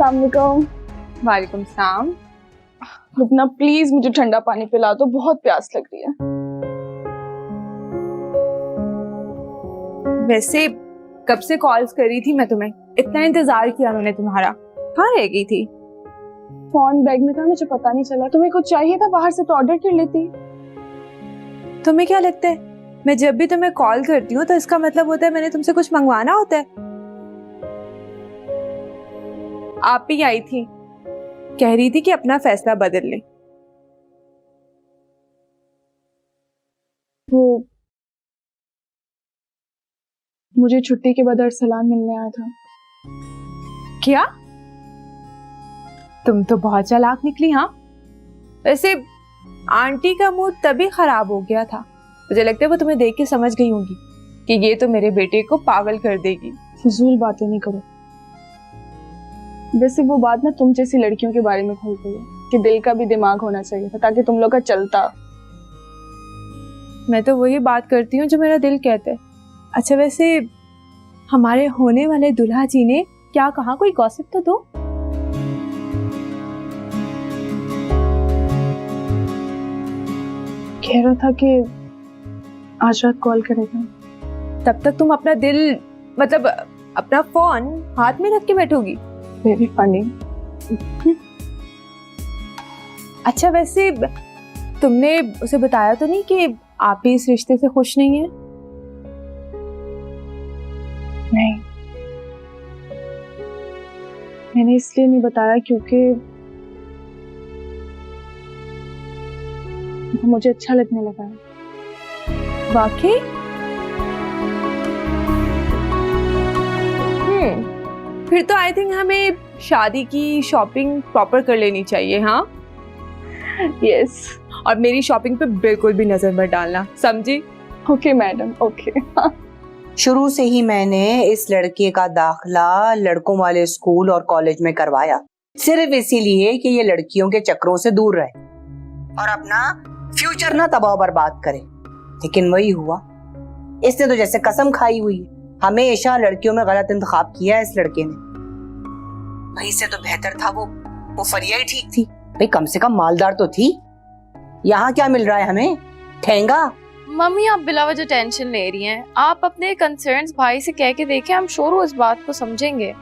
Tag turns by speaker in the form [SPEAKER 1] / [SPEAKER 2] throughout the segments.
[SPEAKER 1] अस्सलाम वालेकुम।
[SPEAKER 2] वालेकुम सलाम।
[SPEAKER 1] रुकना प्लीज, मुझे ठंडा पानी पिला दो, बहुत प्यास लग रही है।
[SPEAKER 2] वैसे कब से कॉल्स कर रही थी मैं तुम्हें, इतना इंतजार किया मैंने तुम्हारा, कहाँ रह गई थी?
[SPEAKER 1] फोन बैग में था, मुझे पता नहीं चला। तुम्हें कुछ चाहिए था बाहर से तो ऑर्डर कर लेती।
[SPEAKER 2] तुम्हें क्या लगता है मैं जब भी तुम्हें कॉल करती हूँ तो इसका मतलब होता है मैंने तुमसे कुछ मंगवाना होता है? आप ही आई थी, कह रही थी कि अपना फैसला बदल ले।
[SPEAKER 1] वो मुझे छुट्टी के बाद अरसलान मिलने आया था।
[SPEAKER 2] क्या? तुम तो बहुत चालाक निकली। हाँ, वैसे आंटी का मूड तभी खराब हो गया था, मुझे लगता है वो तुम्हें देख के समझ गई होंगी कि ये तो मेरे बेटे को पागल कर देगी।
[SPEAKER 1] फजूल बातें नहीं करो। वैसे वो बात ना तुम जैसी लड़कियों के बारे में खुल गई है कि दिल का भी दिमाग होना चाहिए था ताकि तुम लोग का चलता।
[SPEAKER 2] मैं तो वही बात करती हूँ जो मेरा दिल कहता है। अच्छा वैसे हमारे होने वाले दुल्हा जी ने क्या कहा, कोई गॉसिप तो दो।
[SPEAKER 1] कह रहा था कि आज रात कॉल करेगा।
[SPEAKER 2] तब तक तुम अपना दिल, मतलब अपना फोन हाथ में रख के बैठोगी?
[SPEAKER 1] Very funny.
[SPEAKER 2] अच्छा वैसे तुमने उसे बताया तो नहीं कि आप भी इस रिश्ते से खुश नहीं है?
[SPEAKER 1] नहीं, मैंने इसलिए नहीं बताया क्योंकि वो मुझे अच्छा लगने लगा है।
[SPEAKER 2] वाकई? फिर तो आई थिंक हमें शादी की शॉपिंग प्रॉपर कर लेनी चाहिए। हाँ
[SPEAKER 1] यस।
[SPEAKER 2] और मेरी शॉपिंग पे बिल्कुल भी नजर मत डालना, समझी?
[SPEAKER 1] Okay madam, okay.
[SPEAKER 3] शुरू से ही मैंने इस लड़के का दाखिला लड़कों वाले स्कूल और कॉलेज में करवाया, सिर्फ इसीलिए कि ये लड़कियों के चक्रों से दूर रहे और अपना फ्यूचर ना तबाह बर्बाद करे। लेकिन वही हुआ, इसने तो जैसे कसम खाई हुई है, हमेशा लड़कियों में गलत इंतखाब किया है इस लड़के ने। भाई से तो बेहतर था वो फरिया ही ठीक थी। भाई कम से कम मालदार तो थी। यहाँ क्या मिल रहा है हमें? ठेंगा।
[SPEAKER 4] मम्मी आप बिला वजह टेंशन ले रही हैं। आप अपने कंसर्न्स भाई से कह के देखें, हम श्योर वो इस बात को समझेंगे।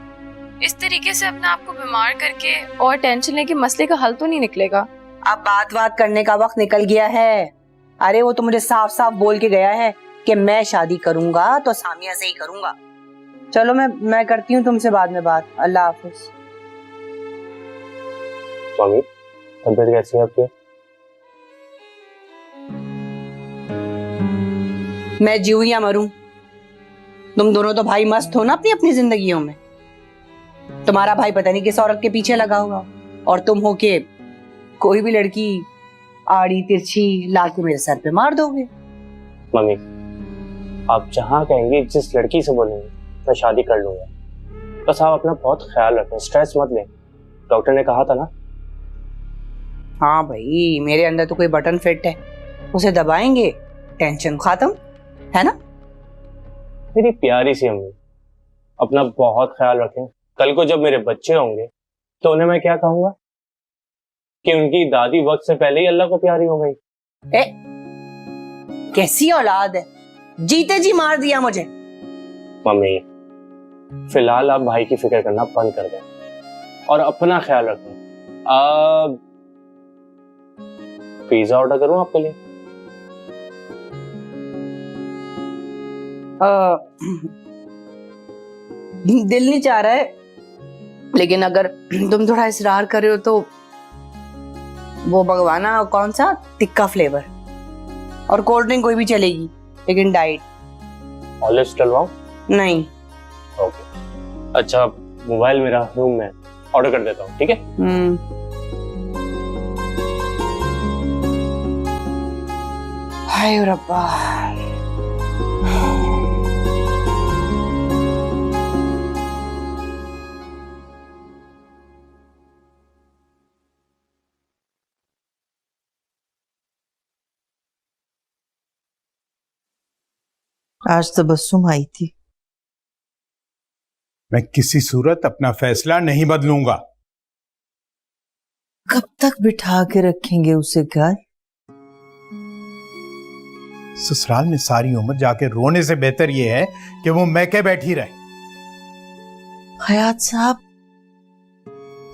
[SPEAKER 4] इस तरीके से अपने आप को बीमार करके और टेंशन लेके मसले का हल तो नहीं निकलेगा।
[SPEAKER 3] अब बात करने का वक्त निकल गया है। अरे वो तो मुझे साफ साफ बोल के गया है कि मैं शादी करूंगा तो सामिया से ही करूंगा। चलो मैं करती हूँ तुमसे बाद में बात। अल्लाह हाफिज।
[SPEAKER 5] मम्मी तबीयत कैसी है आपकी?
[SPEAKER 3] मैं जीऊं या मरूं, तुम दोनों तो भाई मस्त हो ना अपनी अपनी जिंदगियों में। तुम्हारा भाई पता नहीं किस औरत के पीछे लगा होगा और तुम हो के कोई भी लड़की आड़ी तिरछी लाके मेरे सर पे मार दोगे।
[SPEAKER 5] मम्मी आप जहाँ कहेंगे, जिस लड़की से बोलेंगे मैं शादी कर लूंगा। बस आप अपना बहुत ख्याल रखें, स्ट्रेस मत लें। डॉक्टर ने कहा था ना।
[SPEAKER 3] हाँ भाई, मेरे अंदर तो कोई बटन फिट है, उसे दबाएंगे टेंशन खत्म, है ना?
[SPEAKER 5] मेरी प्यारी सी अम्मी, अपना बहुत ख्याल रखें। कल को जब मेरे बच्चे होंगे तो उन्हें मैं क्या कहूंगा कि उनकी दादी वक्त से पहले ही अल्लाह को प्यारी हो गई।
[SPEAKER 3] कैसी औलाद है, जीते जी मार दिया मुझे।
[SPEAKER 5] मम्मी फिलहाल आप भाई की फिक्र करना बंद कर दें और अपना ख्याल रखें। अब पिज्जा ऑर्डर करूं आपके लिए?
[SPEAKER 3] दिल नहीं चाह रहा है, लेकिन अगर तुम थोड़ा इसरार कर रहे हो तो वो भगवाना कौन सा टिक्का फ्लेवर, और कोल्ड ड्रिंक कोई भी चलेगी लेकिन डाइट।
[SPEAKER 5] ऑलिव्स डलवाऊं?
[SPEAKER 3] नहीं।
[SPEAKER 5] ओके अच्छा, मोबाइल मेरा रूम में, ऑर्डर कर देता हूँ, ठीक है?
[SPEAKER 3] हाय रब्बा।
[SPEAKER 6] आज तबस्सुम आई थी।
[SPEAKER 7] मैं किसी सूरत अपना फैसला नहीं बदलूंगा।
[SPEAKER 6] कब तक बिठा के रखेंगे उसे घर?
[SPEAKER 7] ससुराल में सारी उम्र जाके रोने से बेहतर ये है कि वो मैके बैठी रहे।
[SPEAKER 6] हयात साहब,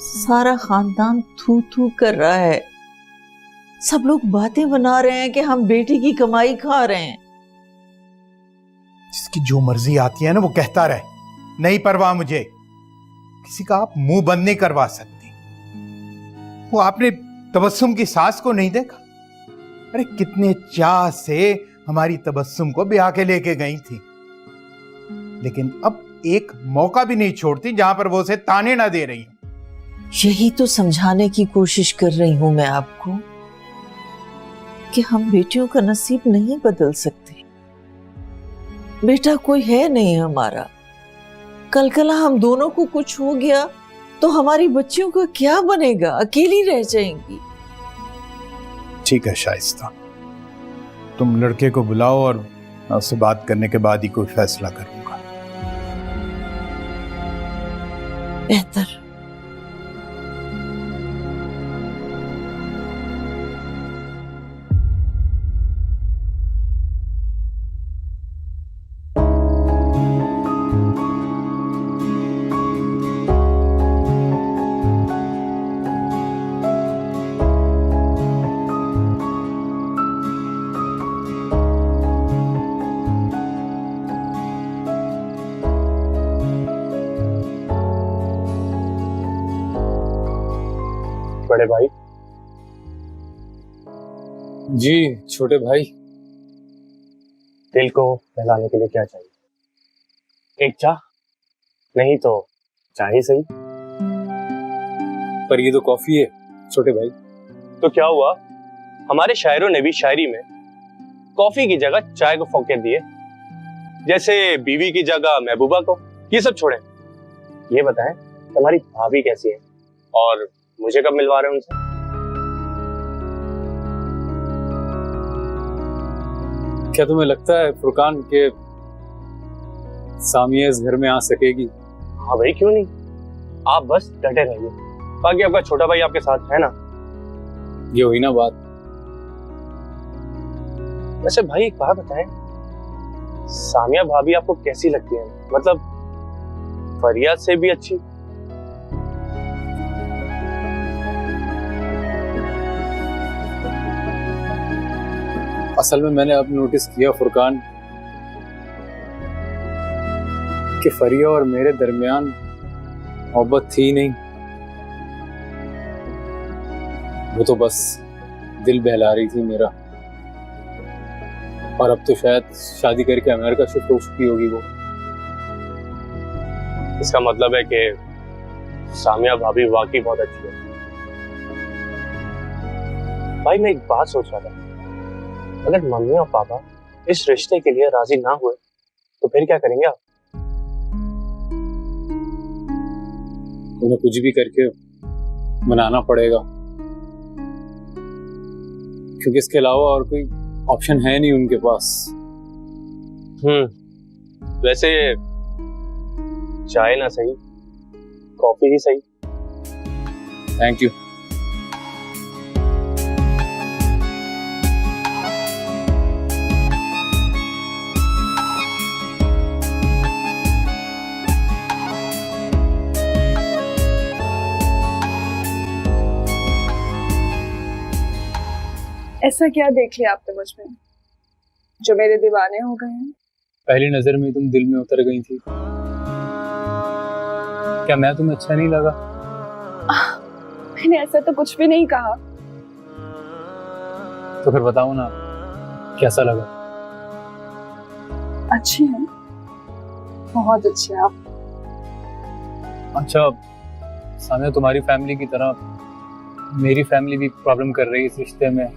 [SPEAKER 6] सारा खानदान थू थू कर रहा है। सब लोग बातें बना रहे हैं कि हम बेटी की कमाई खा रहे हैं।
[SPEAKER 7] जिसकी जो मर्जी आती है ना वो कहता रहे, नहीं परवाह मुझे। किसी का आप मुंह बंद नहीं करवा सकती। वो आपने तबस्सुम की सास को नहीं देखा? अरे कितने चाह से हमारी तबस्सुम को ब्याह के लेके गई थी, लेकिन अब एक मौका भी नहीं छोड़ती जहां पर वो उसे ताने ना दे रही हूं।
[SPEAKER 6] यही तो समझाने की कोशिश कर रही हूं मैं आपको कि हम बेटियों का नसीब नहीं बदल सकते। बेटा कोई है नहीं हमारा। कल कला हम दोनों को कुछ हो गया तो हमारी बच्चियों का क्या बनेगा? अकेली रह जाएंगी।
[SPEAKER 7] ठीक है शाइस्ता, तुम लड़के को बुलाओ और मैं उससे बात करने के बाद ही कोई फैसला करूंगा।
[SPEAKER 6] बेहतर।
[SPEAKER 5] बड़े भाई।
[SPEAKER 8] जी छोटे भाई।
[SPEAKER 5] दिल को बहलाने के लिए क्या चाहिए? एक चाह? नहीं तो चाय ही सही।
[SPEAKER 8] पर ये तो कॉफी है छोटे भाई।
[SPEAKER 5] तो क्या हुआ, हमारे शायरों ने भी शायरी में कॉफी की जगह चाय को फौकियत दी है, जैसे बीवी की जगह महबूबा को। ये सब छोड़ें, ये बताएं तुम्हारी भाभी कैसी है और मुझे कब मिलवा रहे हैं उनसे?
[SPEAKER 8] क्या तुम्हें लगता है फुरकान के सामिया इस घर में आ सकेगी?
[SPEAKER 5] हाँ भाई, क्यों नहीं, आप बस डटे रहिए। बाकी आपका छोटा भाई आपके साथ है ना?
[SPEAKER 8] ये हुई ना बात।
[SPEAKER 5] वैसे भाई एक बात बताएं, सामिया भाभी आपको कैसी लगती है? मतलब फरियाद से भी अच्छी?
[SPEAKER 8] असल में मैंने अब नोटिस किया फुरकान कि फरिया और मेरे दरमियान मोहब्बत थी नहीं, वो तो बस दिल बहला रही थी मेरा। और अब तो शायद शादी करके अमेरिका शिफ्ट हो चुकी होगी वो।
[SPEAKER 5] इसका मतलब है कि सामिया भाभी वाकई बहुत अच्छी है। भाई मैं एक बात सोच रहा था, अगर मम्मी और पापा इस रिश्ते के लिए राजी ना हुए तो फिर क्या करेंगे आप?
[SPEAKER 8] उन्हें कुछ भी करके मनाना पड़ेगा, क्योंकि इसके अलावा और कोई ऑप्शन है नहीं उनके पास।
[SPEAKER 5] वैसे चाय ना सही, कॉफी ही सही।
[SPEAKER 8] Thank you.
[SPEAKER 1] ऐसा क्या देख लिया आपने मुझ में जो मेरे दीवाने हो गए हैं?
[SPEAKER 8] पहली नजर में तुम दिल में उतर गई थी। क्या मैं तुम्हें अच्छा नहीं लगा?
[SPEAKER 1] मैंने ऐसा तो कुछ भी नहीं कहा।
[SPEAKER 8] तो फिर बताओ ना, कैसा लगा?
[SPEAKER 1] अच्छी है, बहुत अच्छी है आप।
[SPEAKER 8] अच्छा सामिया, तुम्हारी फैमिली की तरह मेरी फैमिली भी प्रॉब्लम कर रही है इस रिश्ते में।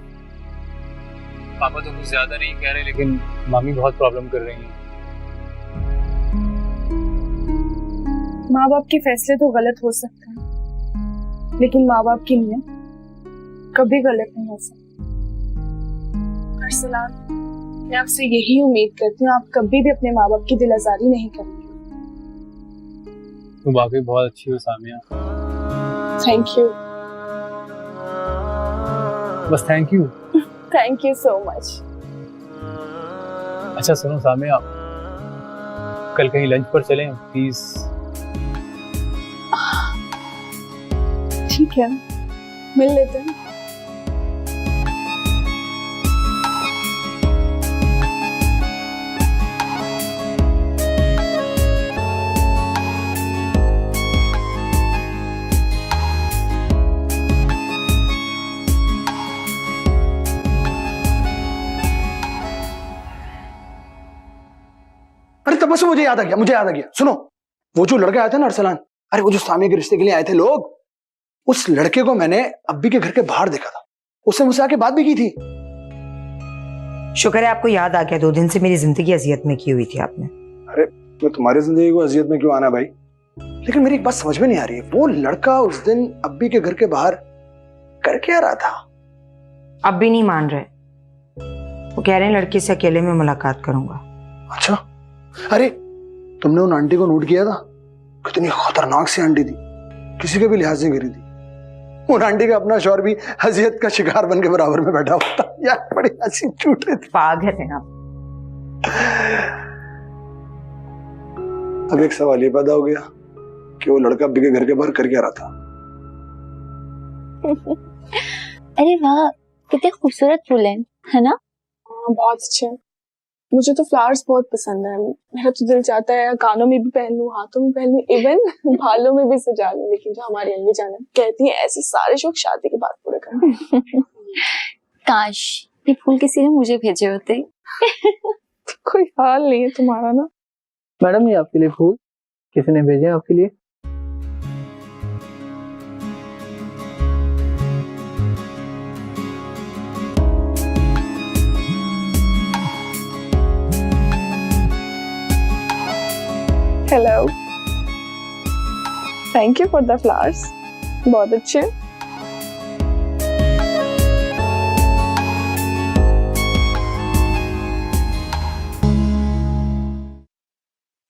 [SPEAKER 8] पापा तो कुछ ज्यादा नहीं कह रहे, लेकिन मम्मी बहुत प्रॉब्लम कर रही है।
[SPEAKER 1] माँ बाप के फैसले तो गलत हो सकते हैं, लेकिन माँ बाप की नीयत कभी गलत नहीं हो सकती। अरसलान, मैं आपसे यही उम्मीद करती हूँ आप कभी भी अपने माँ बाप की दिल आजारी नहीं करेंगे।
[SPEAKER 8] तुम वाकई बहुत अच्छी हो सामिया।
[SPEAKER 1] Thank you.
[SPEAKER 8] बस thank you.
[SPEAKER 1] Thank you so much.
[SPEAKER 8] अच्छा सुनो सामिया, कल कहीं लंच पर चलें प्लीज।
[SPEAKER 1] ठीक है, मिल लेते हैं।
[SPEAKER 9] अरे तब से मुझे याद आ गया, सुनो, वो जो लड़के आए थे ना अरसलान, अरे वो जो सामिया के रिश्ते के लिए आए थे लोग, उस लड़के को मैंने अब्बी के घर के बाहर देखा था। उससे मुझसे आके बात भी की थी।
[SPEAKER 3] शुक्र है आपको याद आ गया, 2 दिन से मेरी जिंदगी अजियत में की हुई थी आपने।
[SPEAKER 9] अरे मैं तुम्हारी जिंदगी को अजियत में क्यों आना भाई, लेकिन मेरी एक बात समझ में नहीं आ रही है, वो लड़का उस दिन अब्बी के घर के बाहर कर क्या रहा था?
[SPEAKER 3] अब भी नहीं मान रहे, वो कह रहे हैं लड़की से अकेले में मुलाकात करूंगा।
[SPEAKER 9] अच्छा, अरे तुमने उन आंटी को नोट किया था? कितनी खतरनाक सी आंटी थी, किसी के भी लिहाज नहीं करी थी। उन आंटी का अपना शौहर भी अजियत का शिकार बन के बराबर में बैठा हुआ था यार, बड़ी हंसी छूट रही थी।
[SPEAKER 3] पागल है आप।
[SPEAKER 9] अब एक सवाल ये पैदा हो गया कि वो लड़का अब्बी के घर के बाहर कर क्या रहा था?
[SPEAKER 10] अरे वाह, कितने खूबसूरत फूल हैं, है ना?
[SPEAKER 1] हाँ, बहुत अच्छे हैं। मुझे तो फ्लावर्स बहुत पसंद है। मेरा तो दिल चाहता है कानों में भी पहन लूं, हाथों में पहन लूं, इवन बालों में भी सजा लूं, लेकिन जो हमारी अम्मी जान कहती है ऐसे सारे शौक शादी के बाद पूरे करना।
[SPEAKER 10] काश ये फूल किसी ने मुझे भेजे होते।
[SPEAKER 1] कोई हाल नहीं है तुम्हारा ना।
[SPEAKER 11] मैडम ये आपके लिए फूल किसी ने भेजे आपके लिए।
[SPEAKER 1] Hello, thank you for the flowers, बहुत अच्छे।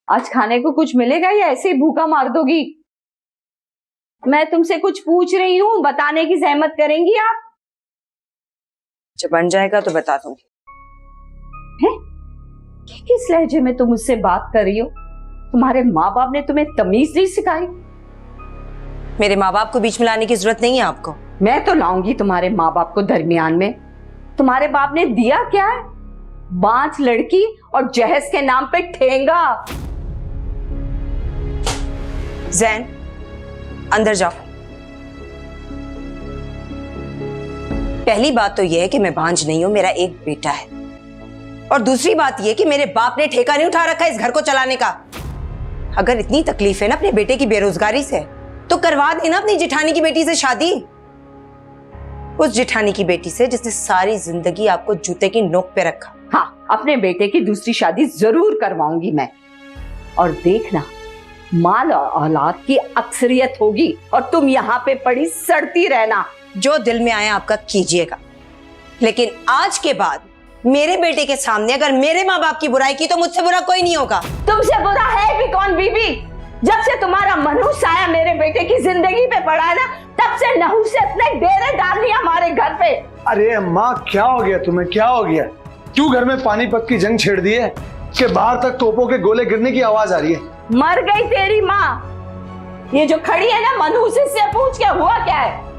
[SPEAKER 12] आज खाने को कुछ मिलेगा या ऐसे ही भूखा मार दोगी? मैं तुमसे कुछ पूछ रही हूँ, बताने की जहमत करेंगी आप?
[SPEAKER 3] जब बन जाएगा तो बता दूंगी।
[SPEAKER 12] हैं? किस लहजे में तुम मुझसे बात कर रही हो? तुम्हारे माँ बाप ने तुम्हें तमीज नहीं सिखाई?
[SPEAKER 3] मेरे माँ बाप को बीच में लाने की जरूरत नहीं है आपको।
[SPEAKER 12] मैं तो लाऊंगी तुम्हारे माँ बाप को दरमियान में। तुम्हारे बाप ने दिया क्या है? 5 लड़की और जहेज के नाम पे ठेंगा।
[SPEAKER 3] जैन, अंदर जाओ। पहली बात तो यह है कि मैं भांज नहीं हूं, मेरा एक बेटा है। और दूसरी बात यह कि मेरे बाप ने ठेका नहीं उठा रखा है इस घर को चलाने का। अगर इतनी तकलीफ है ना अपने बेटे की बेरोजगारी से, तो करवा देना अपनी जेठानी की बेटी से शादी। उस जेठानी की बेटी से जिसने सारी जिंदगी आपको जूते की नोक पे रखा।
[SPEAKER 12] हाँ, अपने बेटे की दूसरी शादी जरूर करवाऊंगी मैं। और देखना, माल और औलाद की अक्सरियत होगी और तुम यहाँ पे पड़ी सड़ती रहना।
[SPEAKER 3] जो दिल में आया आपका कीजिएगा, लेकिन आज के बाद मेरे बेटे के सामने अगर मेरे माँ बाप की बुराई की तो मुझसे बुरा कोई नहीं होगा।
[SPEAKER 12] तुमसे बुरा है भी कौन बीबी? जब से तुम्हारा मनहूस साया मेरे बेटे की जिंदगी पे पड़ा है ना, तब से नहुसियत ने डेरे डाल लिया हमारे घर पे।
[SPEAKER 9] अरे अम्मा, क्या हो गया तुम्हें, क्या हो गया? क्यों घर में पानीपत की जंग छेड़ दी है कि बाहर तक तोपों के गोले गिरने की आवाज आ रही है?
[SPEAKER 12] मर गई तेरी माँ। ये जो खड़ी है ना, मनहूस से पूछ के हुआ क्या है?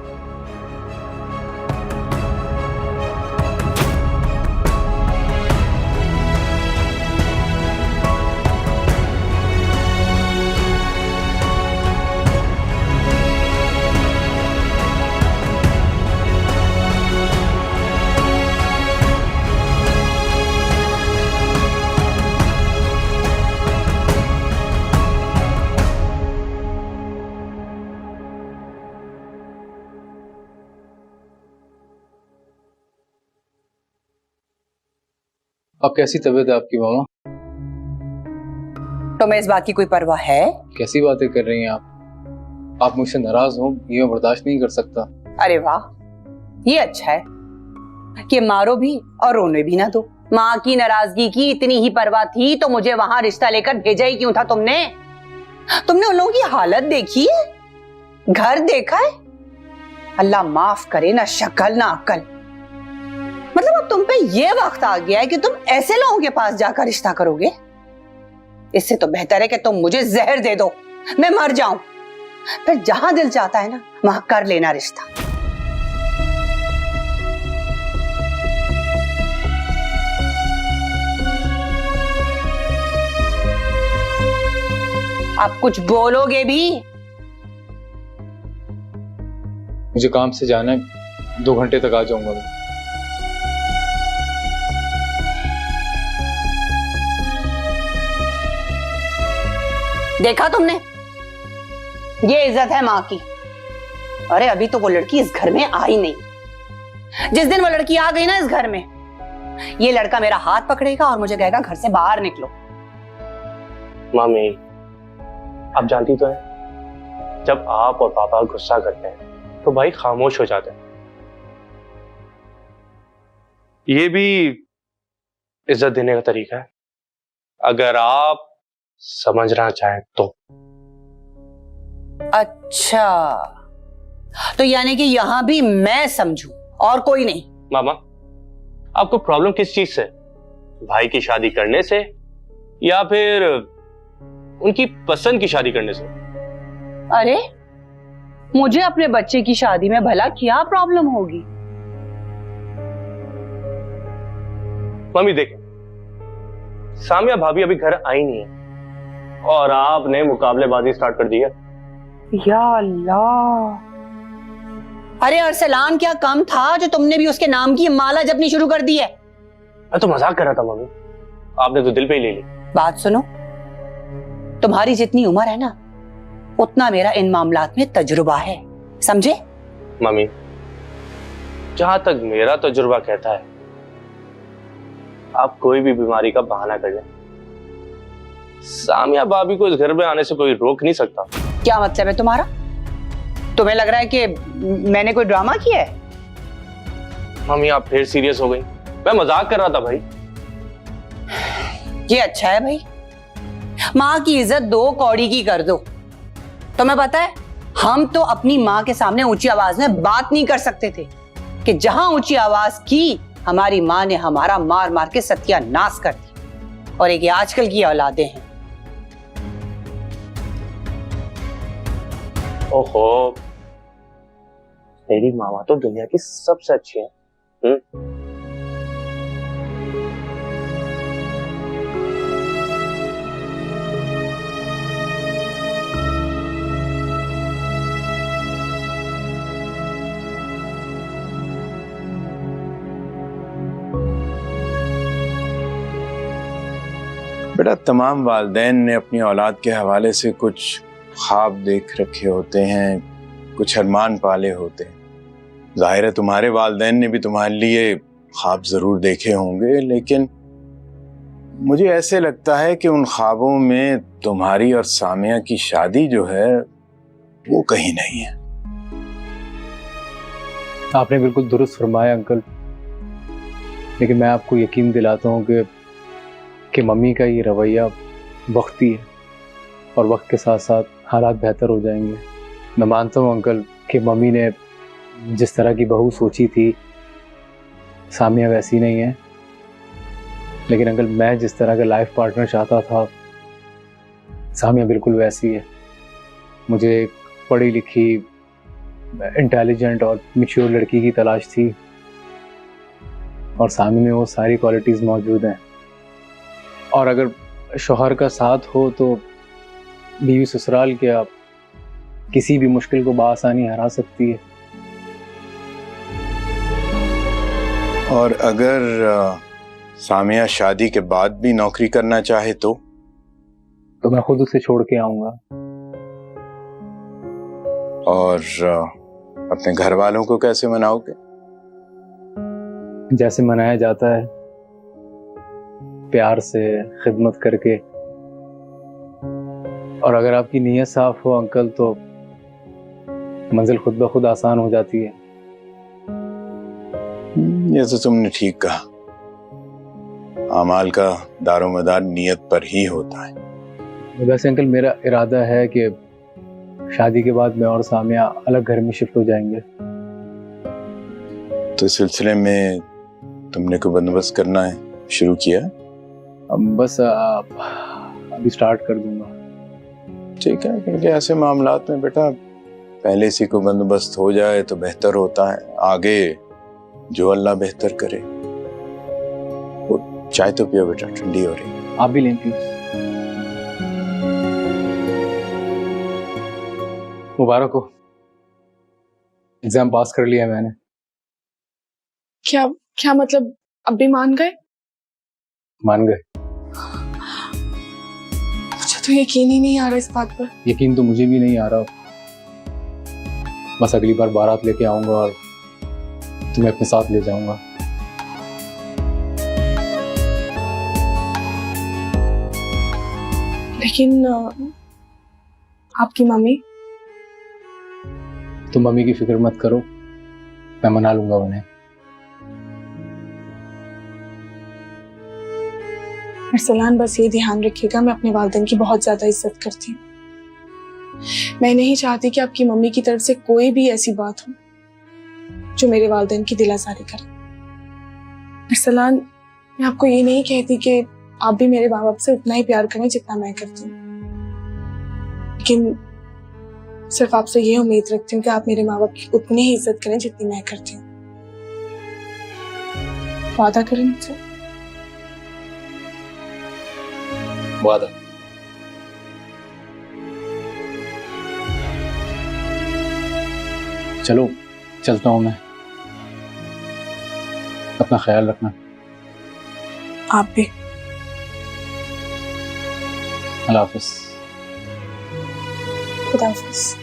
[SPEAKER 8] अब कैसी तबीयत है आपकी मामा?
[SPEAKER 3] तो मैं इस बात की कोई परवाह है?
[SPEAKER 8] कैसी बातें कर रही हैं आप मुझसे नाराज हो, ये मैं बर्दाश्त नहीं कर सकता।
[SPEAKER 3] अरे वाह, ये अच्छा है कि मारो भी और रोने भी ना दो। माँ की नाराजगी की इतनी ही परवाह थी तो मुझे वहां रिश्ता लेकर भेजा ही क्यों था तुमने? तुमने उन लोगों की हालत देखी है, घर देखा है? अल्लाह माफ करे, ना शक्ल ना अक्ल। मतलब अब तुम पे ये वक्त आ गया है कि तुम ऐसे लोगों के पास जाकर रिश्ता करोगे? इससे तो बेहतर है कि तुम मुझे जहर दे दो, मैं मर जाऊं, फिर जहां दिल चाहता है ना वहां कर लेना रिश्ता। आप कुछ बोलोगे भी?
[SPEAKER 8] मुझे काम से जाना है, 2 घंटे तक आ जाऊंगा मैं।
[SPEAKER 3] देखा तुमने, ये इज्जत है माँ की। अरे अभी तो वो लड़की इस घर में आई नहीं, जिस दिन वो लड़की आ गई ना इस घर में, ये लड़का मेरा हाथ पकड़ेगा और मुझे कहेगा घर से बाहर निकलो।
[SPEAKER 5] मामी, आप जानती तो है, जब आप और पापा गुस्सा करते हैं तो भाई खामोश हो जाते हैं। ये भी इज्जत देने का तरीका है, अगर आप समझना चाहें तो।
[SPEAKER 3] अच्छा, तो यानी कि यहां भी मैं समझू और कोई नहीं?
[SPEAKER 5] मामा, आपको प्रॉब्लम किस चीज से? भाई की शादी करने से या फिर उनकी पसंद की शादी करने से?
[SPEAKER 3] अरे मुझे अपने बच्चे की शादी में भला क्या प्रॉब्लम होगी?
[SPEAKER 5] मम्मी देखें, सामिया भाभी अभी घर आई नहीं है और आपने मुकाबलेबाजी स्टार्ट कर दी है।
[SPEAKER 3] या अल्लाह, अरे अरसलान क्या कम था जो तुमने भी उसके नाम की माला जपनी शुरू कर दी है?
[SPEAKER 5] मैं तो मजाक कर रहा था मम्मी, आपने तो दिल पे ही ले ली।
[SPEAKER 3] बात सुनो, तुम्हारी जितनी उम्र है ना उतना मेरा इन मामलात में तजुर्बा है, समझे?
[SPEAKER 5] मम्मी, जहां तक मेरा तजुर्बा कहता है, आप कोई भी बीमारी का बहाना कर लें, सामिया भाभी को इस घर में आने से कोई रोक नहीं सकता।
[SPEAKER 3] क्या मतलब है तुम्हारा? तुम्हें लग रहा है कि मैंने कोई ड्रामा किया है?
[SPEAKER 5] मम्मी, आप फिर सीरियस हो गई। मैं मजाक कर रहा था भाई।
[SPEAKER 3] ये अच्छा है भाई, माँ की इज्जत 2 कौड़ी की कर दो। तुम्हें पता है, हम तो अपनी माँ के सामने ऊंची आवाज में बात नहीं कर सकते थे कि जहां ऊंची आवाज की हमारी माँ ने हमारा मार मार के सत्यानाश कर दिया। और एक आजकल की औलादें हैं।
[SPEAKER 5] ओहो, मेरी मामा तो दुनिया की सबसे अच्छी है।
[SPEAKER 13] बेटा, तमाम वालिदैन ने अपनी औलाद के हवाले से कुछ ख्वाब देख रखे होते हैं, कुछ अरमान पाले होते हैं। जाहिर है तुम्हारे वालिदैन ने भी तुम्हारे लिए ख्वाब जरूर देखे होंगे, लेकिन मुझे ऐसे लगता है कि उन ख्वाबों में तुम्हारी और सामिया की शादी जो है वो कहीं नहीं है।
[SPEAKER 8] आपने बिल्कुल दुरुस्त फरमाया अंकल, लेकिन मैं आपको यकीन दिलाता हूँ कि मम्मी का ये रवैया वक्ती है और वक्त के साथ साथ हालात बेहतर हो जाएंगे। मैं मानता हूँ अंकल कि मम्मी ने जिस तरह की बहू सोची थी सामिया वैसी नहीं है, लेकिन अंकल मैं जिस तरह का लाइफ पार्टनर चाहता था सामिया बिल्कुल वैसी है। मुझे एक पढ़ी लिखी, इंटेलिजेंट और मैच्योर लड़की की तलाश थी और सामिया में वो सारी क्वालिटीज़ मौजूद हैं। और अगर शौहर का साथ हो तो बीवी ससुराल क्या किसी भी मुश्किल को बआसानी हरा सकती है।
[SPEAKER 13] और अगर सामिया शादी के बाद भी नौकरी करना चाहे तो
[SPEAKER 8] मैं खुद उसे छोड़ के आऊंगा।
[SPEAKER 13] और अपने घर वालों को कैसे मनाओगे?
[SPEAKER 8] जैसे मनाया जाता है, प्यार से, खिदमत करके। और अगर आपकी नीयत साफ हो अंकल तो मंजिल खुद ब खुद आसान हो जाती है।
[SPEAKER 13] ये तो तुमने ठीक कहा, अमाल का दारोमदार नीयत पर ही होता है।
[SPEAKER 8] वैसे अंकल मेरा इरादा है कि शादी के बाद मैं और सामिया अलग घर में शिफ्ट हो जाएंगे।
[SPEAKER 13] तो इस सिलसिले में तुमने कोई बंदोबस्त करना है शुरू किया?
[SPEAKER 8] अब बस अभी स्टार्ट कर दूंगा।
[SPEAKER 13] ठीक है, क्योंकि ऐसे मामलात में बेटा पहले से कोई बंदोबस्त हो जाए तो बेहतर होता है, आगे जो अल्लाह बेहतर करे। वो चाय तो पियो बेटा, ठंडी हो रही।
[SPEAKER 8] आप भी लें प्लीज। मुबारक हो, एग्जाम पास कर लिया मैंने।
[SPEAKER 1] क्या क्या मतलब, अब भी मान गए?
[SPEAKER 8] मान गए?
[SPEAKER 1] मुझे तो यकीन ही नहीं आ रहा इस बात पर।
[SPEAKER 8] यकीन तो मुझे भी नहीं आ रहा। बस अगली बार बारात लेके आऊंगा और तुम्हें अपने साथ ले जाऊंगा।
[SPEAKER 1] लेकिन आपकी मम्मी?
[SPEAKER 8] तुम मम्मी की फिक्र मत करो, मैं मना लूंगा उन्हें।
[SPEAKER 1] अरसलान, बस ये ध्यान रखिएगा, मैं अपने वालिदैन की बहुत ज्यादा इज्जत करती हूँ। मैं नहीं चाहती कि आपकी मम्मी की तरफ से कोई भी ऐसी बात हो जो मेरे वालिदैन की दिलासारी करे। अरसलान, मैं आपको ये नहीं कहती कि आप भी मेरे माँ बाप से उतना ही प्यार करें जितना मैं करती हूँ, लेकिन सिर्फ आपसे ये उम्मीद रखती हूँ कि आप मेरे माँ बाप की उतनी ही इज्जत करें जितनी मैं करती हूँ। वादा करें मुझसे?
[SPEAKER 8] वादा। चलो चलता हूँ मैं, अपना ख्याल रखना।
[SPEAKER 1] आप भी।
[SPEAKER 8] अल्लाह हाफिज।
[SPEAKER 1] खुदा हाफिज।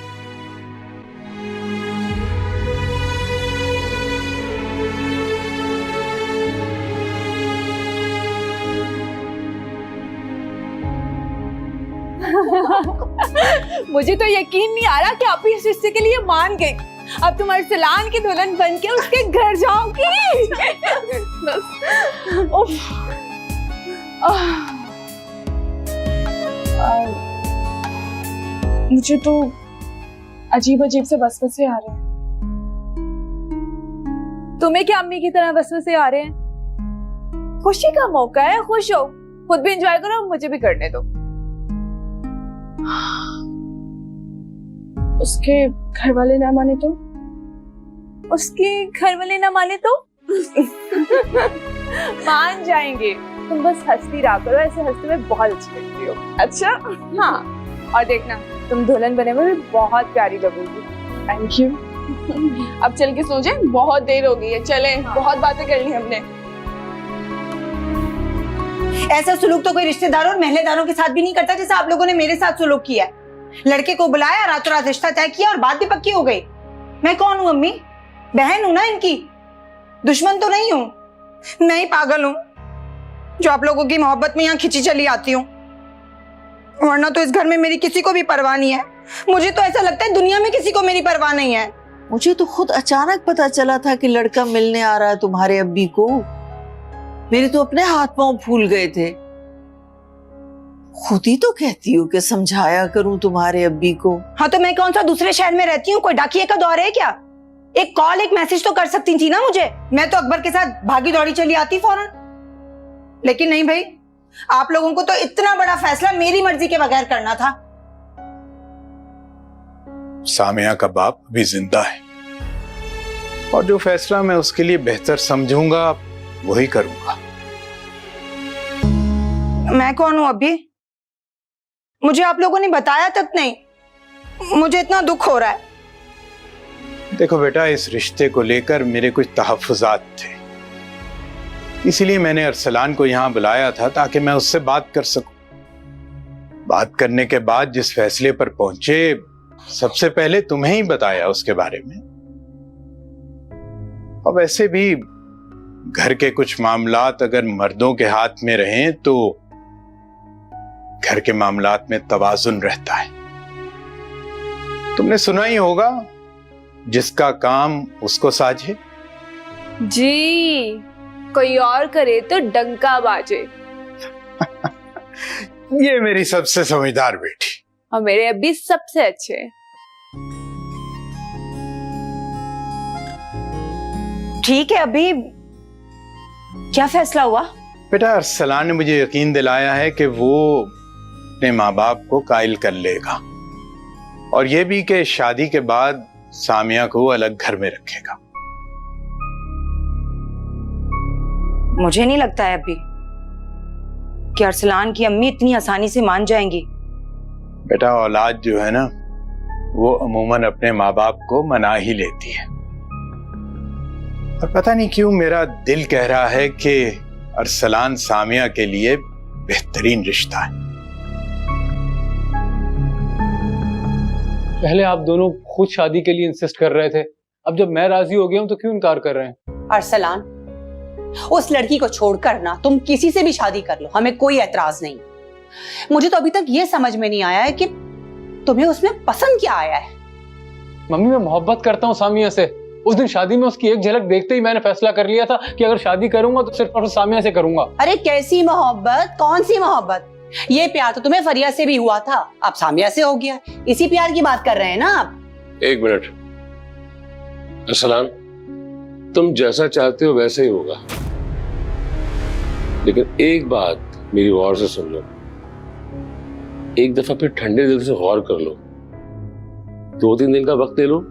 [SPEAKER 2] मुझे तो यकीन नहीं आ रहा कि आप इस रिश्ते के लिए मान गए। अब तुम अरसलान की दुल्हन बन के उसके घर जाओगी। उफ।
[SPEAKER 1] मुझे तो अजीब अजीब से वसवसे आ रहे हैं।
[SPEAKER 2] तुम्हें क्या अम्मी की तरह वसवसे आ रहे हैं? खुशी का मौका है, खुश हो, खुद भी एंजॉय करो, मुझे भी करने दो।
[SPEAKER 1] उसके घर वाले ना माने तो?
[SPEAKER 2] उसके घर वाले ना माने तो? मान जाएंगे। तुम बस हंसती रहा करो, ऐसे हंसते में बहुत अच्छी लगती हो।
[SPEAKER 1] अच्छा?
[SPEAKER 2] हाँ, और देखना तुम दुल्हन बने हुए भी बहुत प्यारी लगोगी।
[SPEAKER 1] Thank you. अब चल के सो जाए, बहुत देर हो गई है। चलें, बहुत बातें कर ली हमने।
[SPEAKER 3] ऐसा सुलूक तो कोई रिश्तेदारों और महलेदारों के साथ भी नहीं करता जैसा आप लोगों ने मेरे साथ सुलूक किया है। लड़के को बुलाया, रातों रात रिश्ता तय किया और बात भी पक्की हो गई। मैं कौन हूँ अम्मी? बहन हूं ना इनकी, दुश्मन तो नहीं हूं। मैं ही पागल हूं जो आप लोगों की मोहब्बत में यहाँ खिंची चली आती हूँ, वरना तो इस घर में मेरी किसी को भी परवाह नहीं है। मुझे तो ऐसा लगता है दुनिया में किसी को मेरी परवाह नहीं है।
[SPEAKER 6] मुझे तो खुद अचानक पता चला था कि लड़का मिलने आ रहा है तुम्हारे अब्बी को। मेरे तो अपने हाथ पांव फूल गए थे। खुद ही तो कहती हूँ कि समझाया करूं तुम्हारे अब्बी को।
[SPEAKER 3] हाँ तो मैं कौन सा दूसरे शहर में रहती हूँ? कोई डाकिये का दौर है क्या? एक कॉल, एक मैसेज तो कर सकती थी ना मुझे। मैं तो अकबर के साथ भागी दौड़ी चली आती फौरन। लेकिन नहीं भाई, आप लोगों को तो इतना बड़ा फैसला मेरी मर्जी के बगैर करना था।
[SPEAKER 13] सामिया का बाप भी जिंदा है और जो फैसला मैं उसके लिए बेहतर समझूंगा वही करूंगा।
[SPEAKER 3] मैं कौन हूं अभी? मुझे आप लोगों ने बताया तक नहीं। मुझे इतना दुख हो रहा है।
[SPEAKER 13] देखो बेटा, इस रिश्ते को लेकर मेरे कुछ तहफ्फुज़ात थे, इसीलिए मैंने अरसलान को यहाँ बुलाया था ताकि मैं उससे बात कर सकूं। बात करने के बाद जिस फैसले पर पहुंचे, सबसे पहले तुम्हें ही बताया उसके बारे में। और वैसे भी घर के कुछ मामलात अगर मर्दों के हाथ में रहें तो घर के मामलात में तवाजुन रहता है। तुमने सुना ही होगा, जिसका काम उसको साझे।
[SPEAKER 2] जी, कोई और करे तो डंका बाजे।
[SPEAKER 13] ये मेरी सबसे समझदार बेटी।
[SPEAKER 2] और मेरे अब्बी सबसे अच्छे।
[SPEAKER 3] ठीक है अभी,
[SPEAKER 12] क्या फैसला हुआ?
[SPEAKER 13] बेटा अरसलान ने मुझे यकीन दिलाया है कि वो अपने माँ बाप को कायल कर लेगा और ये भी कि शादी के बाद सामिया को अलग घर में रखेगा।
[SPEAKER 12] मुझे नहीं लगता है अभी कि अरसलान की अम्मी इतनी आसानी से मान जाएंगी।
[SPEAKER 13] बेटा औलाद जो है ना वो अमूमन अपने माँ बाप को मना ही लेती है और पता नहीं क्यों मेरा दिल कह रहा है कि अरसलान सामिया के लिए बेहतरीन रिश्ता है।
[SPEAKER 8] पहले आप दोनों खुद शादी के लिए इंसिस्ट कर रहे थे, अब जब मैं राजी हो गया हूं तो क्यों इनकार कर रहे हैं?
[SPEAKER 3] अरसलान, उस लड़की को छोड़कर ना तुम किसी से भी शादी कर लो, हमें कोई एतराज नहीं। मुझे तो अभी तक ये समझ में नहीं आया है कि तुम्हें उसमें पसंद क्या आया है।
[SPEAKER 8] मम्मी मैं मोहब्बत करता हूँ सामिया से। उस दिन शादी में उसकी एक झलक देखते ही मैंने फैसला कर लिया था कि अगर शादी करूंगा तो सिर्फ और सामिया से करूंगा।
[SPEAKER 3] अरे कैसी मोहब्बत, कौन सी मोहब्बत? ये प्यार तो तुम्हें फरिया से भी हुआ था, अब सामिया से हो गया। इसी प्यार की बात कर रहे हैं ना आप?
[SPEAKER 14] एक मिनट अरसलान, तुम जैसा चाहते हो वैसे ही होगा, लेकिन एक बात मेरी गौर से सुन लो, एक दफा फिर ठंडे दिल से गौर कर लो, 2-3 दिन का वक्त ले लो,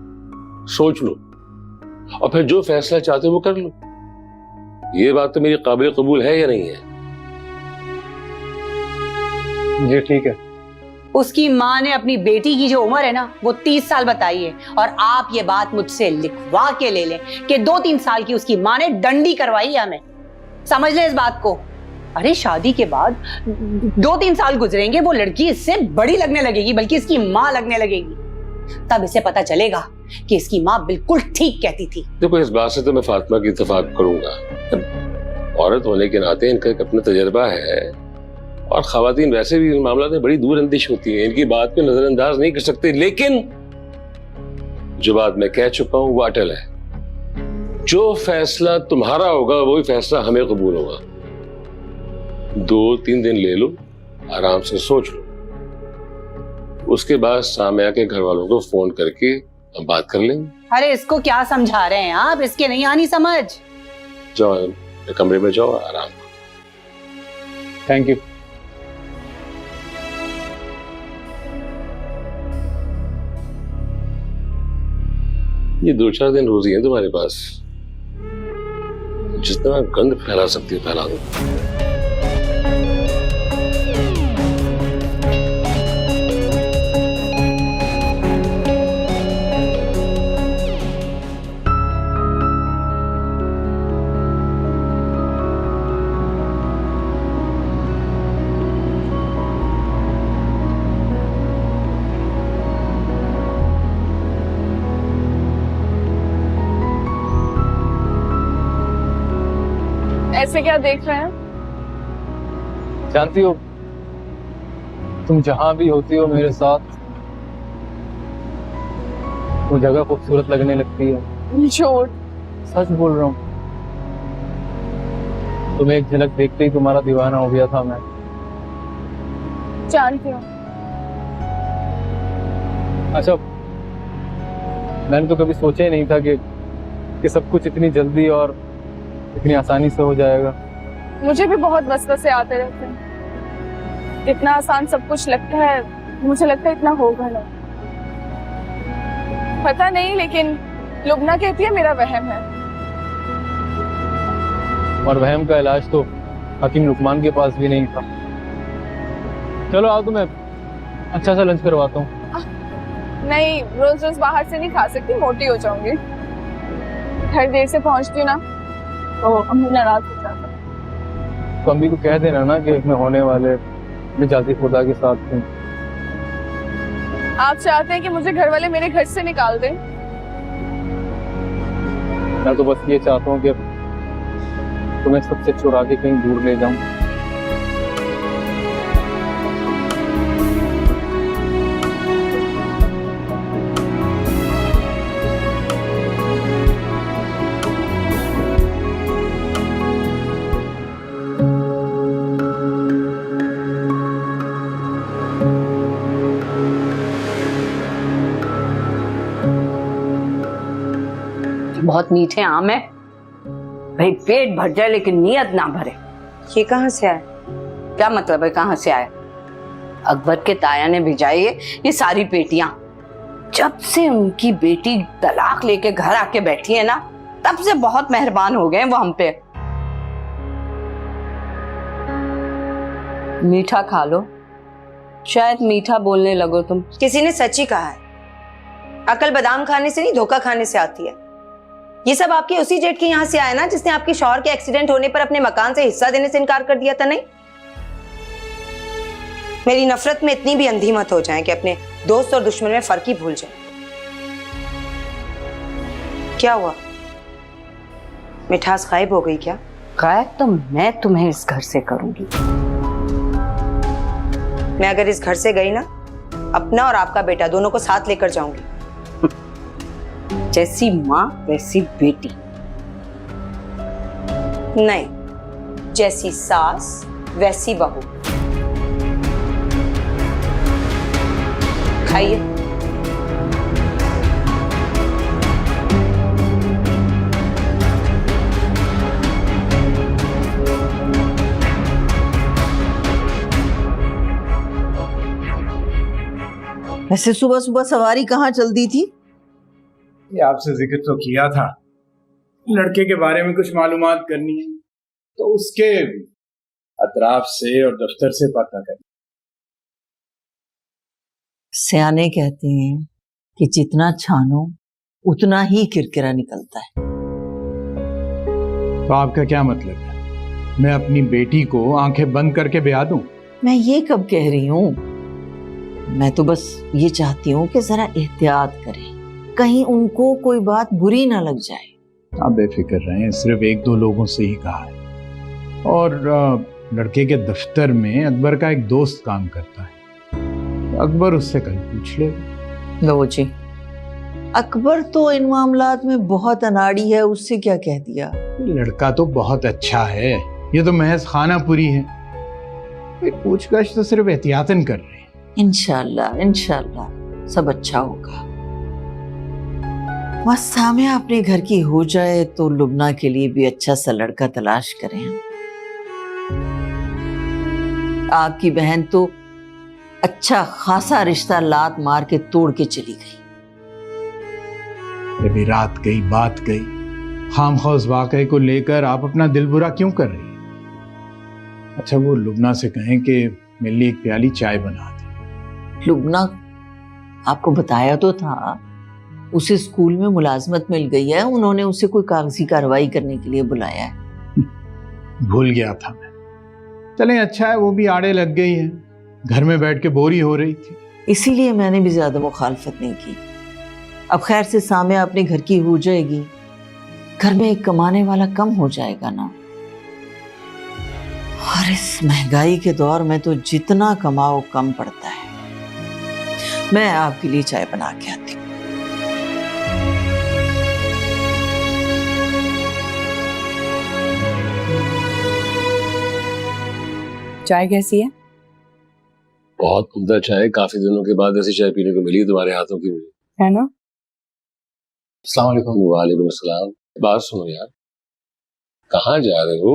[SPEAKER 14] सोच लो और फिर जो फैसला चाहते हो वो कर लो। ये बात तो मेरी काबिल कबूल है या नहीं है?
[SPEAKER 8] ये ठीक है।
[SPEAKER 3] उसकी माँ ने अपनी बेटी की जो उम्र है ना वो 30 साल बताई है और आप ये बात मुझसे लिखवा के ले लें कि 2-3 साल की उसकी माँ ने डंडी करवाई है हमें। समझ ले इस बात को। अरे शादी के बाद 2-3 साल गुजरेंगे, वो लड़की इससे बड़ी लगने लगेगी, बल्कि इसकी माँ लगने लगेगी। तब इसे पता चलेगा कि इसकी माँ बिल्कुल ठीक कहती थी।
[SPEAKER 14] देखो इस बात से तो मैं फातिमा की इत्तेफाक करूंगा, औरत होने के नाते इनका एक अपना तजर्बा है और खवातीन वैसे भी इन मामला में बड़ी दूरअंदेश होती हैं, इनकी बात को नजरअंदाज नहीं कर सकते। लेकिन जो बात मैं कह चुका हूं वो अटल है, जो फैसला तुम्हारा होगा वही फैसला हमें कबूल होगा। 2-3 दिन ले लो, आराम से सोच लो, उसके बाद सामिया के घर वालों को फोन करके हम बात कर लेंगे।
[SPEAKER 3] अरे इसको क्या समझा रहे हैं आप? इसके नहीं आनी समझ।
[SPEAKER 14] जाओ कमरे में जाओ, आराम।
[SPEAKER 8] Thank you.
[SPEAKER 14] ये 2-4 दिन रोजी है तुम्हारे पास, जितना गंद फैला सकती हो फैला दो।
[SPEAKER 1] ऐसे क्या देख रहे हैं?
[SPEAKER 8] जानती हो तुम जहां भी होती हो मेरे साथ वो जगह खूबसूरत लगने लगती है।
[SPEAKER 1] झूठ।
[SPEAKER 8] सच बोल रहा हूँ, तुम्हें एक झलक देखते ही तुम्हारा दीवाना हो गया था मैं।
[SPEAKER 1] जानती हूँ।
[SPEAKER 8] अच्छा, मैंने तो कभी सोचा ही नहीं था कि सब कुछ इतनी जल्दी और इतनी आसानी से हो जाएगा।
[SPEAKER 1] मुझे भी बहुत वसवसे आते रहते हैं। इतना आसान सब कुछ लगता है, मुझे लगता है इतना होगा ना। पता नहीं, लेकिन लुबना कहती है मेरा वहम है।
[SPEAKER 8] और वहम का इलाज तो हकीम लुकमान के पास भी नहीं था। चलो आओ, तुम्हें अच्छा सा लंच करवाता हूँ।
[SPEAKER 1] नहीं, रोज रोज बाहर से नहीं खा सकती, मोटी हो जाऊंगी। घर देर से पहुंचती हूँ ना तो अम्मी नाराज हो जाता।
[SPEAKER 8] तो अम्मी को कह देना ना कि मैं होने वाले मैं जाती खुदा के साथ हूँ।
[SPEAKER 1] आप चाहते हैं कि मुझे घर वाले मेरे घर से निकाल दें?
[SPEAKER 8] मैं तो बस ये चाहता हूँ कि तुम्हें सबसे चुरा के कहीं दूर ले जाऊं।
[SPEAKER 12] बहुत मीठे आम है, भाई पेट भर जाए लेकिन नियत ना भरे।
[SPEAKER 3] ये कहाँ से आया?
[SPEAKER 12] क्या मतलब है कहाँ से आया? अकबर के ताया ने भिजाई है ये सारी पेटियां। जब से उनकी बेटी तलाक लेके घर आके बैठी है ना, तब से बहुत मेहरबान हो गए वो हम पे। मीठा खा लो, शायद मीठा बोलने लगो तुम।
[SPEAKER 3] किसी ने सच ही कहा है, अकल बादाम खाने से नहीं धोखा खाने से आती है। ये सब आपके उसी जेठ के यहाँ से आया ना जिसने आपके शौहर के एक्सीडेंट होने पर अपने मकान से हिस्सा देने से इनकार कर दिया था। नहीं, मेरी नफरत में इतनी भी अंधी मत हो जाए कि अपने दोस्त और दुश्मन में फर्क ही भूल जाए। क्या हुआ, मिठास गायब हो गई क्या?
[SPEAKER 12] गायब तो मैं तुम्हें इस घर से करूंगी।
[SPEAKER 3] मैं अगर इस घर से गई ना, अपना और आपका बेटा दोनों को साथ लेकर जाऊंगी।
[SPEAKER 12] जैसी माँ वैसी बेटी।
[SPEAKER 3] नहीं, जैसी सास वैसी बहू। खाइए।
[SPEAKER 6] वैसे सुबह सुबह सवारी कहाँ चल दी थी?
[SPEAKER 7] ये आपसे जिक्र तो किया था, लड़के के बारे में कुछ मालूमात करनी है तो उसके अतराफ से और दफ्तर से पता करना।
[SPEAKER 6] सियाने कहते हैं कि जितना छानो उतना ही किरकिरा निकलता है।
[SPEAKER 7] तो आपका क्या मतलब है, मैं अपनी बेटी को आंखें बंद करके ब्याह दूं?
[SPEAKER 6] मैं ये कब कह रही हूँ, मैं तो बस ये चाहती हूँ कि जरा एहतियात करें, कहीं उनको कोई बात बुरी ना लग जाए।
[SPEAKER 7] आप बेफिक्र रहें, सिर्फ एक दो लोगों से ही कहा है। और लड़के के दफ्तर में अकबर का एक दोस्त काम करता है, अकबर उससे कल पूछ ले।
[SPEAKER 6] लो जी, अकबर तो इन मामलात में बहुत अनाड़ी है, उससे क्या कह दिया?
[SPEAKER 7] लड़का तो बहुत अच्छा है, ये तो महज खानापुरी है, पूछताछ तो सिर्फ एहतियातन कर रहे हैं।
[SPEAKER 6] इंशाल्लाह इंशाल्लाह सब अच्छा होगा। बस सामिया अपने घर की हो जाए तो लुबना के लिए भी अच्छा सा लड़का तलाश करें। आपकी बहन तो अच्छा खासा रिश्ता लात मार के तोड़ के चली गई।
[SPEAKER 7] अभी रात गई बात गई, खामखा उस वाकये को लेकर आप अपना दिल बुरा क्यों कर रही हैं? अच्छा वो लुबना से कहें कि मेरे लिए एक प्याली चाय बना दे।
[SPEAKER 6] लुबना आपको बताया तो था, उसे स्कूल में मुलाजमत मिल गई है, उन्होंने उसे कोई कागजी कार्रवाई करने के लिए बुलाया है।
[SPEAKER 7] भूल गया था मैं। चलें अच्छा है, वो भी आड़े लग गई है, घर में बैठ के बोरी हो रही थी,
[SPEAKER 6] इसीलिए मैंने भी ज्यादा मुखालफत नहीं की। अब खैर से सामिया अपने घर की हो जाएगी, घर में एक कमाने वाला कम हो जाएगा ना। और इस महंगाई के दौर में तो जितना कमाओ कम पड़ता है। मैं आपके लिए चाय बना के आती हूँ।
[SPEAKER 2] चाय कैसी है?
[SPEAKER 14] बहुत उम्दा चाय, काफी दिनों के बाद ऐसी चाय पीने को मिली तुम्हारे हाथों की मुझे,
[SPEAKER 2] है ना?
[SPEAKER 14] अस्सलाम वालेकुम। वालेकुम अस्सलाम। बात सुनो यार, कहाँ जा रहे हो?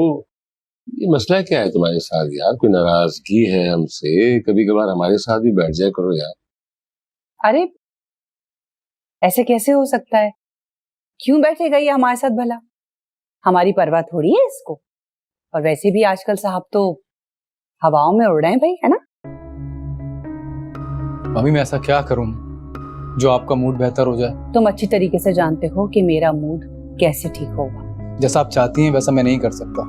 [SPEAKER 14] ये मसला क्या है तुम्हारे साथ यार? कोई नाराजगी है हमसे? कभी कभार हमारे साथ भी बैठ जाया करो यार।
[SPEAKER 2] अरे ऐसे कैसे हो सकता है? क्यों बैठेगा ये हमारे साथ भला? हमारी परवाह थोड़ी है इसको। और वैसे भी आजकल साहब तो हवाओं में उड़ रहे हैं भाई, है ना?
[SPEAKER 8] मम्मी मैं ऐसा क्या करूं जो आपका मूड बेहतर हो जाए?
[SPEAKER 2] तुम अच्छी तरीके से जानते हो कि मेरा मूड कैसे ठीक होगा।
[SPEAKER 8] जैसा आप चाहती हैं वैसा मैं नहीं कर सकता।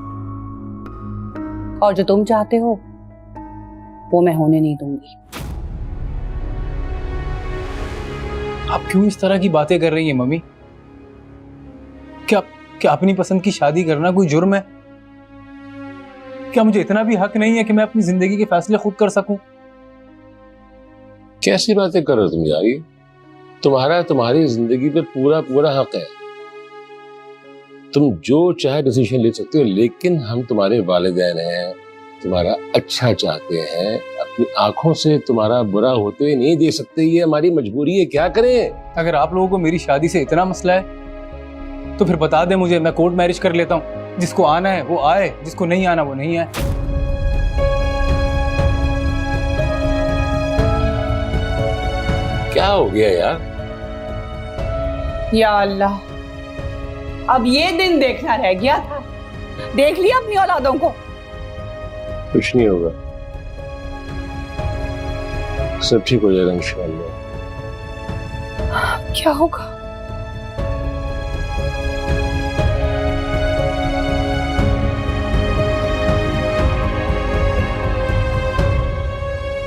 [SPEAKER 2] और जो तुम चाहते हो वो मैं होने नहीं दूंगी।
[SPEAKER 8] आप क्यों इस तरह की बातें कर रही हैं मम्मी? क्या अपनी पसंद की शादी करना कोई जुर्म है? क्या मुझे इतना भी हक नहीं है कि मैं अपनी जिंदगी के फैसले खुद कर सकूं?
[SPEAKER 14] कैसी बातें कर रहे हो तुम यार? तुम्हारा तुम्हारी जिंदगी पे पूरा पूरा हक है, तुम जो चाहे डिसीजन ले सकते हो, लेकिन हम तुम्हारे वालिदैन हैं, तुम्हारा अच्छा चाहते हैं, अपनी आंखों से तुम्हारा बुरा होते हुए नहीं देख सकते। ये हमारी मजबूरी है, क्या करें?
[SPEAKER 8] अगर आप लोगों को मेरी शादी से इतना मसला है तो फिर बता दें मुझे, मैं कोर्ट मैरिज कर लेता हूँ। जिसको आना है वो आए, जिसको नहीं आना वो नहीं आए।
[SPEAKER 14] क्या हो गया यार?
[SPEAKER 2] या अल्लाह, अब ये दिन देखना रह गया था। देख लिया अपनी औलादों को।
[SPEAKER 14] कुछ नहीं होगा, सब ठीक हो जाएगा इंशाअल्लाह।
[SPEAKER 2] क्या होगा?